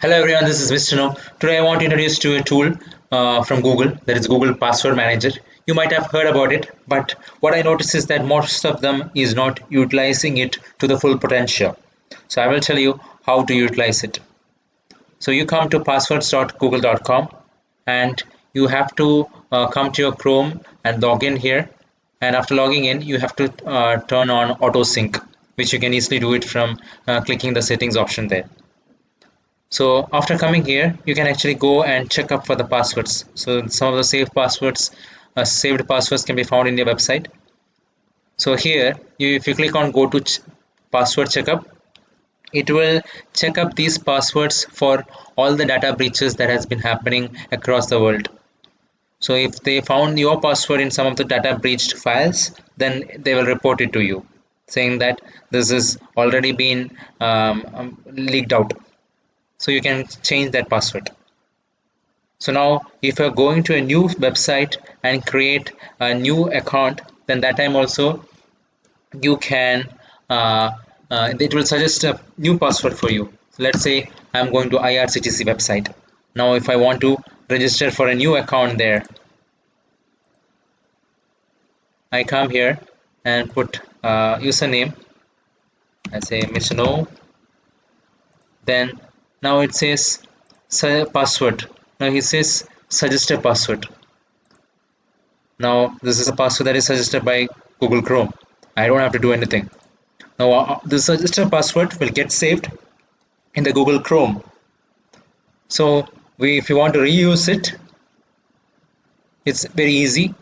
Hello everyone, this is Mr. No. Today I want to introduce you to a tool from Google, that is Google Password Manager. You might have heard about it, but what I noticed is that most of them is not utilizing it to the full potential. So I will tell you how to utilize it. So you come to passwords.google.com and you have to come to your Chrome and log in here. And after logging in, you have to turn on auto sync, which you can easily do it from clicking the settings option there. So after coming here, you can actually go and check up for the passwords. So some of the saved passwords can be found in your website. So here, if you click on go to password checkup, it will check up these passwords for all the data breaches that has been happening across the world. So if they found your password in some of the data breached files, then they will report it to you, saying that this has already been leaked out. So you can change that password. So now if you're going to a new website and create a new account, then that time also you can it will suggest a new password for you. So let's say I'm going to IRCTC website. Now if I want to register for a new account there, I come here and put username. I say Mr. No. Then now it says password. Now he says suggest a password. Now this is a password that is suggested by Google Chrome. I don't have to do anything. Now the suggested password will get saved in the Google Chrome. So if you want to reuse it, it's very easy.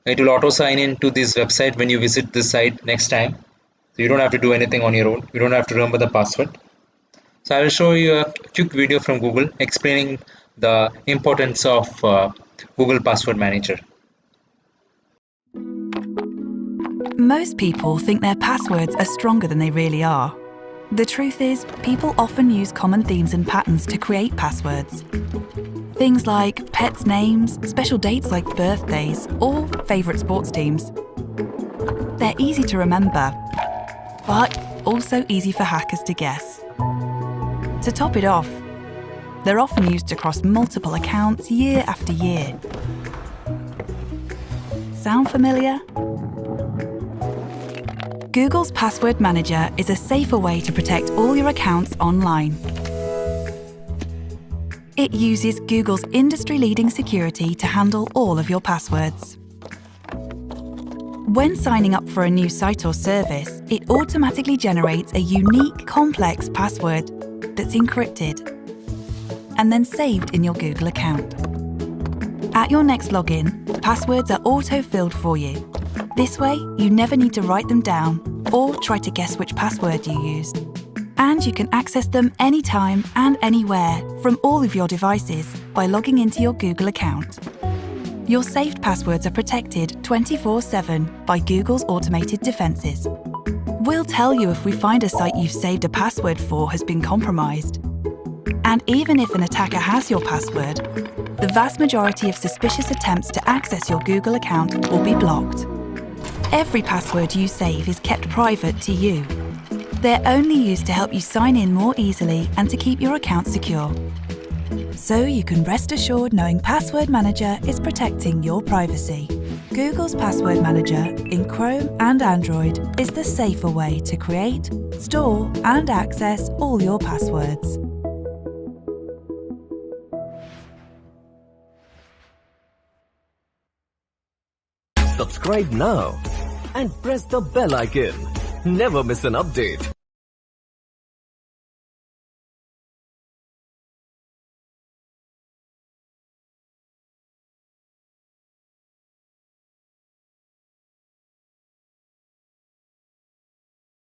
It will auto sign in to this website when you visit this site next time. So you don't have to do anything on your own. You don't have to remember the password. So I will show you a quick video from Google explaining the importance of Google Password Manager. Most people think their passwords are stronger than they really are. The truth is, people often use common themes and patterns to create passwords. Things like pets' names, special dates like birthdays, or favourite sports teams. They're easy to remember, but also easy for hackers to guess. To top it off, they're often used across multiple accounts year after year. Sound familiar? Google's Password Manager is a safer way to protect all your accounts online. It uses Google's industry-leading security to handle all of your passwords. When signing up for a new site or service, it automatically generates a unique, complex password that's encrypted and then saved in your Google account. At your next login, passwords are auto-filled for you. This way, you never need to write them down or try to guess which password you used. And you can access them anytime and anywhere from all of your devices by logging into your Google account. Your saved passwords are protected 24/7 by Google's automated defenses. We'll tell you if we find a site you've saved a password for has been compromised. And even if an attacker has your password, the vast majority of suspicious attempts to access your Google account will be blocked. Every password you save is kept private to you. They're only used to help you sign in more easily and to keep your account secure. So you can rest assured knowing Password Manager is protecting your privacy. Google's Password Manager in Chrome and Android is the safer way to create, store, and access all your passwords. Subscribe now and press the bell icon. Never miss an update.